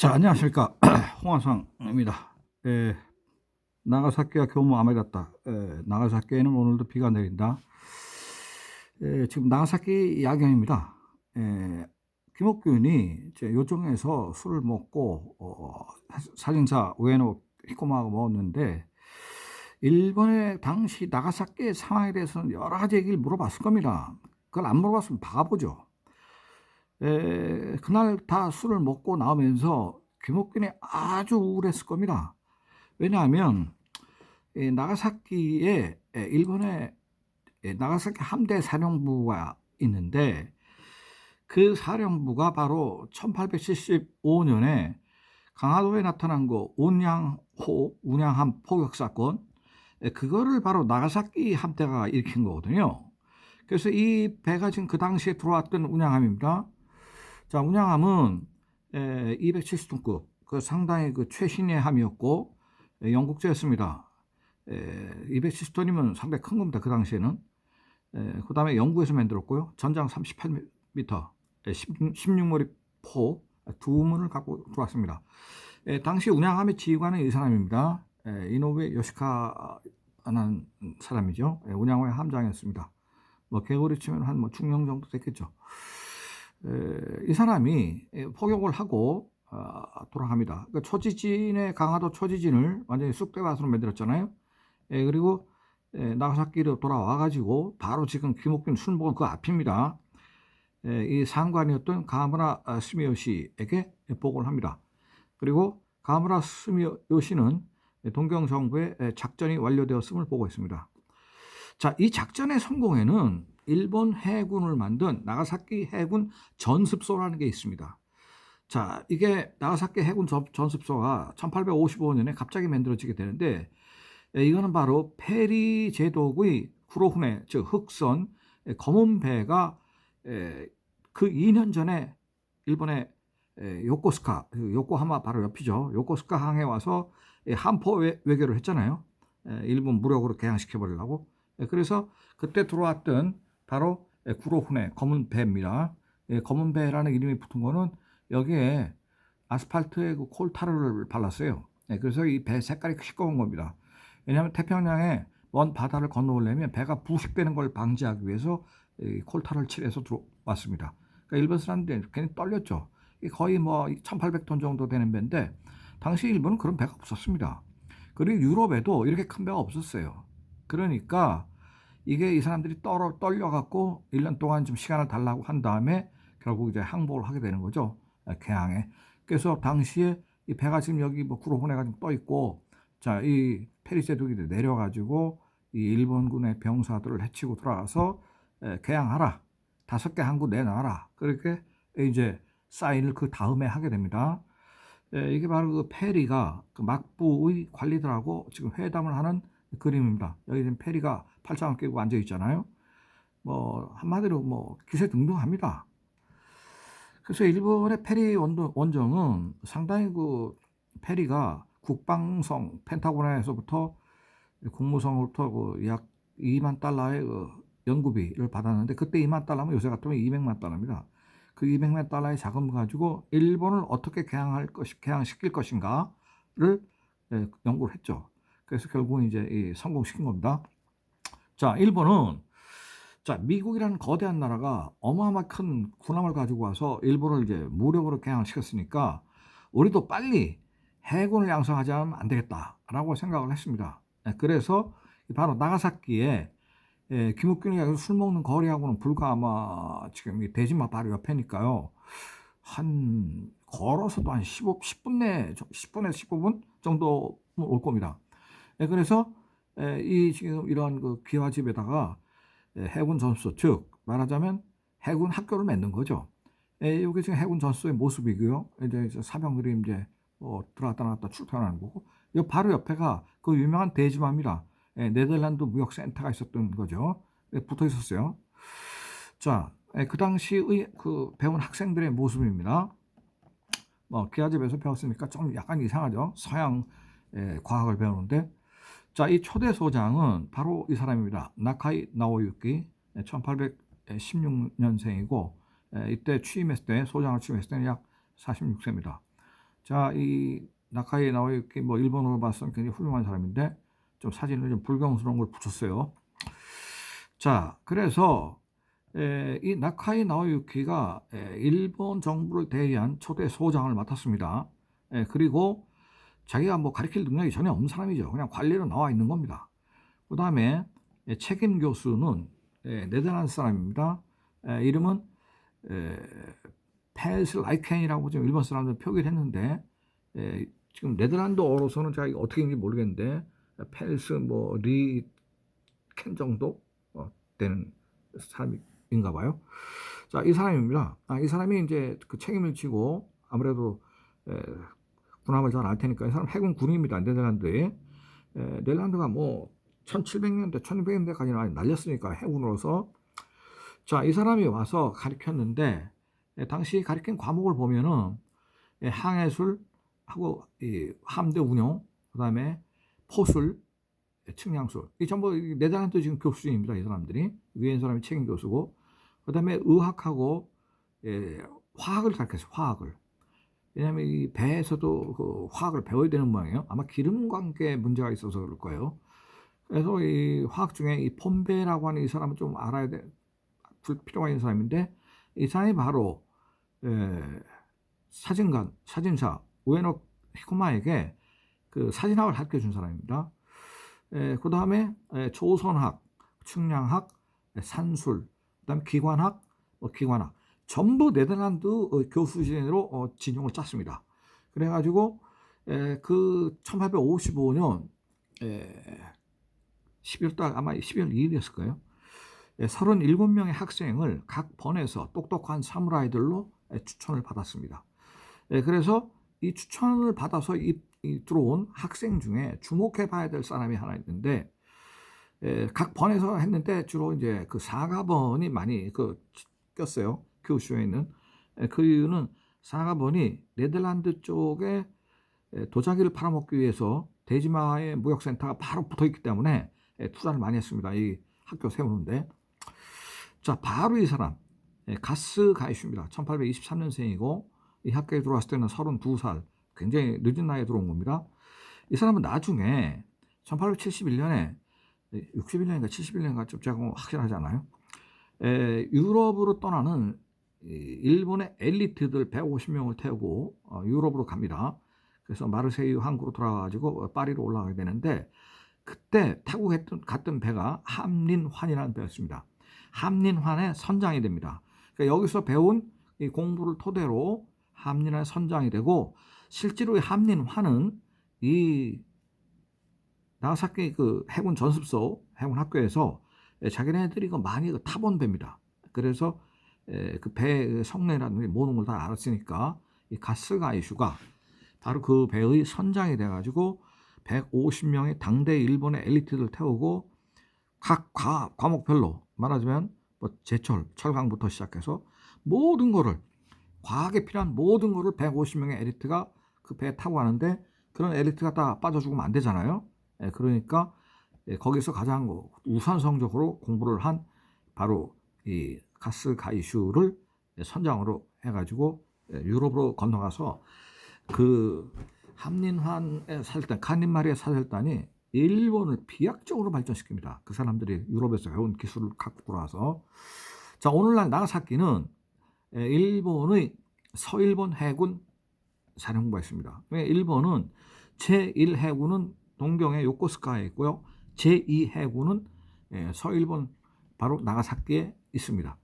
자, 안녕하십니까. 홍화상입니다. 나가사키가 교무 아메리다. 나가사키에는 오늘도 비가 내린다. 지금 나가사키 야경입니다. 김옥균이 요정에서 술을 먹고 사진사 우에노 히코마가 먹었는데, 일본의 당시 나가사키의 상황에 대해서는 여러 가지 얘기를 물어봤을 겁니다. 그걸 안 물어봤으면 바보죠. 그날 다 술을 먹고 나오면서 김옥균이 아주 우울했을 겁니다. 왜냐하면 나가사키에 일본의 나가사키 함대 사령부가 있는데, 그 사령부가 바로 1875년에 강화도에 나타난 그 운양함 포격 사건, 그거를 바로 나가사키 함대가 일으킨 거거든요. 그래서 이 배가 지금 그 당시에 들어왔던 운양함입니다. 자, 운양함은 270톤급, 그 상당히 그 최신의 함이었고, 영국제였습니다. 270톤이면 상당히 큰 겁니다. 그 당시에는. 그 다음에 영국에서 만들었고요. 전장 38m, 16mm 포 두 문을 갖고 들어왔습니다. 당시 운양함의 지휘관은 이 사람입니다. 이노부에 요시카라는 사람이죠. 운양함의 함장이었습니다. 뭐 개월이 치면 한 뭐 중령 정도 됐겠죠. 이 사람이 포격을 하고 돌아갑니다. 그러니까 초지진의 강화도 초지진을 완전히 쑥대밭으로 만들었잖아요. 그리고 나가사키로 돌아와 가지고 바로 지금 김옥균 술 먹은 그 앞입니다. 이 상관이었던 가무라 스미요시에게 보고를 합니다. 그리고 가무라 스미요시는 동경 정부의 작전이 완료되었음을 보고했습니다. 자, 이 작전의 성공에는 일본 해군을 만든 나가사키 해군 전습소라는 게 있습니다. 자, 이게 나가사키 해군 전습소가 1855년에 갑자기 만들어지게 되는데, 이거는 바로 페리 제독의 쿠로후네, 즉 흑선 검은 배가 그 2년 전에 일본의 요코스카, 요코하마 바로 옆이죠. 요코스카 항에 와서 함포 외교를 했잖아요. 일본 무력으로 개항시켜 버리려고. 그래서 그때 들어왔던 바로 구로훈의 검은 배입니다. 검은 배라는 이름이 붙은 거는 여기에 아스팔트에 그 콜타르를 발랐어요. 그래서 이 배 색깔이 시꺼먼 겁니다. 왜냐하면 태평양에 먼 바다를 건너오려면 배가 부식되는 걸 방지하기 위해서 콜타르를 칠해서 들어왔습니다. 그러니까 일본 사람들이 괜히 떨렸죠. 거의 뭐 1800톤 정도 되는 배인데, 당시 일본은 그런 배가 없었습니다. 그리고 유럽에도 이렇게 큰 배가 없었어요. 그러니까 이게 이 사람들이 떨려갖고 1년 동안 좀 시간을 달라고 한 다음에 결국 이제 항복을 하게 되는 거죠. 개항에. 그래서 당시에 이 배가 지금 여기 뭐 구로훈해가 지금 떠 있고, 자, 이 페리제독이 내려가지고 이 일본군의 병사들을 해치고 들어가서 개항하라. 5개 항구 내놔라. 그렇게 이제 사인을 그 다음에 하게 됩니다. 이게 바로 그 페리가 그 막부의 관리들하고 지금 회담을 하는 그림입니다. 여기 지금 페리가 팔짱을 끼고 앉아 있잖아요. 뭐 한마디로 뭐 기세등등합니다. 그래서 일본의 페리 원정은 상당히 그 페리가 국방성 펜타곤에서부터 국무성으로부터 그약 2만 달러의 그 연구비를 받았는데, 그때 2만 달러면 요새 같으면 200만 달러입니다. 그 200만 달러의 자금을 가지고 일본을 어떻게 개항시킬 것인가를 연구를 했죠. 그래서 결국은 이제 성공시킨 겁니다. 자, 일본은 자, 미국이라는 거대한 나라가 어마어마한 큰 군함을 가지고 와서 일본을 이제 무력으로 개항시켰으니까 우리도 빨리 해군을 양성하지 않으면 안 되겠다라고 생각을 했습니다. 그래서 바로 나가사키에 김옥균이 여기서 술 먹는 거리하고는 불과 아마 지금 이 대지마 바로 옆에니까요. 한 걸어서도 한 10분 내 10분에서 15분 정도 올 겁니다. 그래서 이 지금 이런 그 기와집에다가 해군 전수소, 즉 말하자면 해군 학교를 맺는 거죠. 이게 지금 해군 전수소의 모습이고요. 이제 사병들이 이제 들어갔다 나갔다 출퇴근하는 거고, 이 바로 옆에가 그 유명한 대지마입니다. 네덜란드 무역센터가 있었던 거죠. 붙어 있었어요. 자, 그 당시의 그 배운 학생들의 모습입니다. 뭐 기아집에서 배웠으니까 좀 약간 이상하죠. 서양 과학을 배우는데, 자, 이 초대 소장은 바로 이 사람입니다. 나카이 나오유키, 1816년생이고 이때 소장을 취임했을 때는 약 46세입니다. 자, 이 나카이 나오유키 뭐 일본어로 봤으면 굉장히 훌륭한 사람인데 좀 사진을 좀 불경스러운 걸 붙였어요. 자, 그래서 이 나카이 나오유키가 일본 정부를 대리한 초대 소장을 맡았습니다. 그리고 자기가 뭐 가르칠 능력이 전혀 없는 사람이죠. 그냥 관리로 나와 있는 겁니다. 그 다음에 책임 교수는 네덜란드 사람입니다. 이름은 펠스 라이켄이라고 지금 일본 사람들 표기를 했는데 지금 네덜란드어로서는 제가 어떻게 있는지 모르겠는데 펠스 뭐 리켄 정도 되는 사람인가 봐요. 자, 이 사람입니다. 이 사람이 이제 그 책임을 지고 아무래도 군함을 잘 알 테니까 이 사람 해군 군인입니다. 네덜란드에. 네덜란드가 뭐 1700년대, 1600년대까지 날렸으니까 해군으로서. 자, 이 사람이 와서 가르쳤는데 당시 가르친 과목을 보면은 항해술하고 이 함대 운용, 그다음에 포술, 측량술. 이 전부 네덜란드 지금 교수입니다. 이 사람들이 위에 있는 사람이 책임 교수고, 그다음에 의학하고 화학을 가르쳤어요. 화학을. 왜냐하면 이 배에서도 그 화학을 배워야 되는 모양이에요. 아마 기름 관계 문제가 있어서 그럴 거예요. 그래서 이 화학 중에 이 폼베라고 하는 이 사람은 좀 알아야 될 필요가 있는 사람인데, 이 사람이 바로 사진관, 사진사 우에노 히코마에게 그 사진학을 가르쳐 준 사람입니다. 그 다음에 조선학, 측량학, 산술, 그다음에 기관학, 기관학 전부 네덜란드 교수진으로 진용을 짰습니다. 그래가지고 그 1855년 12월달 아마 12월 2일이었을 거예요. 37명의 학생을 각 번에서 똑똑한 사무라이들로 추천을 받았습니다. 그래서 이 추천을 받아서 들어온 학생 중에 주목해 봐야 될 사람이 하나 있는데, 각 번에서 했는데 주로 이제 그 사가번이 많이 꼈어요. 교수에 있는. 그 이유는 사가번이 네덜란드 쪽에 도자기를 팔아먹기 위해서 대지마의 무역센터가 바로 붙어 있기 때문에 투자를 많이 했습니다. 이 학교 세우는데. 자, 바로 이 사람 가스 가이슈입니다. 1823년생이고 이 학교에 들어왔을 때는 32살, 굉장히 늦은 나이에 들어온 겁니다. 이 사람은 나중에 1871년에 61년인가 71년인가 좀 제가 확실하지 않아요. 유럽으로 떠나는 일본의 엘리트들 150명을 태우고 유럽으로 갑니다. 그래서 마르세유 항구로 돌아가지고 파리로 올라가게 되는데, 그때 타고 갔던 배가 함린환이라는 배였습니다. 함린환의 선장이 됩니다. 그러니까 여기서 배운 이 공부를 토대로 함린환의 선장이 되고, 실제로 이 함린환은 이 나가사키 그 해군 전습소 해군 학교에서 자기네들이 많이 타본 배입니다. 그래서 그 배의 성능이라든지 모든 걸 다 알았으니까 이 가스가이슈가 바로 그 배의 선장이 돼가지고 150명의 당대 일본의 엘리트들 태우고 각 과목별로 말하자면 뭐 제철, 철강부터 시작해서 모든 거를, 과학에 필요한 모든 거를 150명의 엘리트가 그 배에 타고 가는데, 그런 엘리트가 다 빠져 죽으면 안 되잖아요. 그러니까 거기서 가장 우선성적으로 공부를 한 바로 이 가스가이슈를 선장으로 해가지고 유럽으로 건너가서 그 함린환의 사절단, 칸린마리의 사절단이 일본을 비약적으로 발전시킵니다. 그 사람들이 유럽에서 배운 기술을 갖고 돌아와서. 자, 오늘날 나가사키는 일본의 서일본 해군 사령부가 있습니다. 일본은 제1해군은 동경의 요코스카에 있고요. 제2해군은 서일본 바로 나가사키에 있습니다.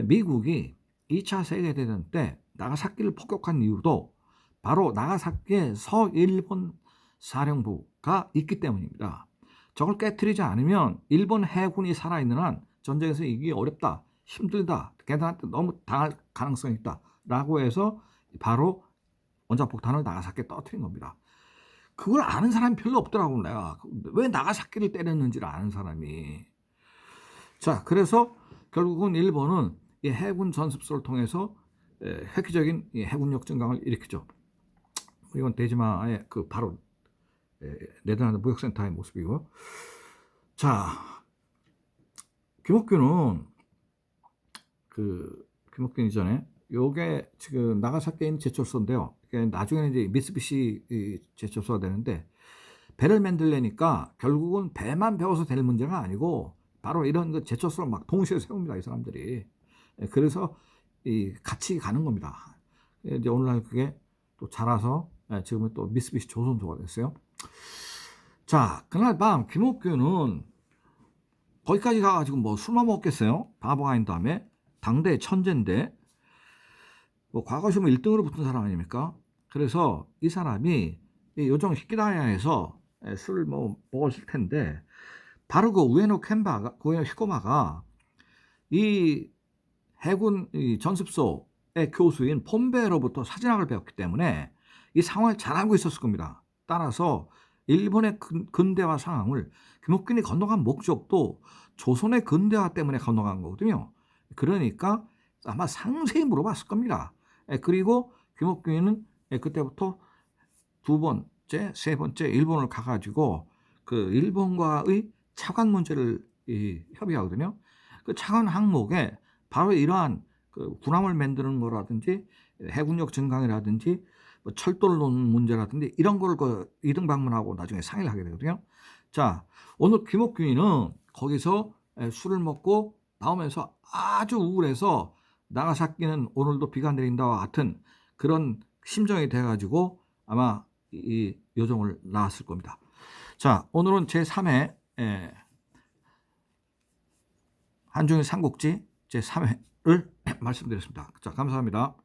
미국이 2차 세계대전 때 나가사키를 폭격한 이유도 바로 나가사키에 서일본 사령부가 있기 때문입니다. 저걸 깨트리지 않으면 일본 해군이 살아있는 한 전쟁에서 이기기 어렵다, 힘들다, 걔들한테 너무 당할 가능성이 있다 라고 해서 바로 원자폭탄을 나가사키에 떨어뜨린 겁니다. 그걸 아는 사람이 별로 없더라고. 내가 왜 나가사키를 때렸는지를 아는 사람이. 자, 그래서 결국은 일본은 이 해군 전습소를 통해서 획기적인 해군력 증강을 일으키죠. 이건 대지마의 그 바로 네덜란드 무역센터의 모습이고. 자, 김옥균은 김옥균 이전에 요게 지금 나가사키에 있는 제철소인데요. 이게 나중에는 이제 미쓰비시 제철소가 되는데, 배를 만들려니까 결국은 배만 배워서 될 문제가 아니고 바로 이런 그 제철소를 막 동시에 세웁니다, 이 사람들이. 그래서 같이 가는 겁니다. 이제 오늘날 그게 또 자라서 지금은 또 미쓰비시 조선소가 됐어요. 자, 그날 밤 김옥규는 거기까지 가가지고 뭐 술만 먹겠어요? 바보가 아닌 다음에. 당대 천재인데 뭐 과거 시험 1등으로 붙은 사람 아닙니까? 그래서 이 사람이 요정 히키다야에서 술을 뭐 먹었을 텐데, 바로 그 우에노 켄바가, 우에노 히코마가 이 해군 전습소의 교수인 폼베로부터 사진학을 배웠기 때문에 이 상황을 잘 알고 있었을 겁니다. 따라서 일본의 근대화 상황을 김옥균이 건너간 목적도 조선의 근대화 때문에 건너간 거거든요. 그러니까 아마 상세히 물어봤을 겁니다. 그리고 김옥균은 그때부터 두 번째, 세 번째 일본을 가가지고 그 일본과의 차관 문제를 협의하거든요. 그 차관 항목에 바로 이러한 그 군함을 만드는 거라든지 해군력 증강이라든지 뭐 철도를 놓는 문제라든지 이런 걸 그 이등 방문하고 나중에 상의를 하게 되거든요. 자, 오늘 김옥균이는 거기서 술을 먹고 나오면서 아주 우울해서 나가사키는 오늘도 비가 내린다와 같은 그런 심정이 돼가지고 아마 이 요정을 낳았을 겁니다. 자, 오늘은 제3회 한중일 삼국지 제3회를 말씀드렸습니다. 자, 감사합니다.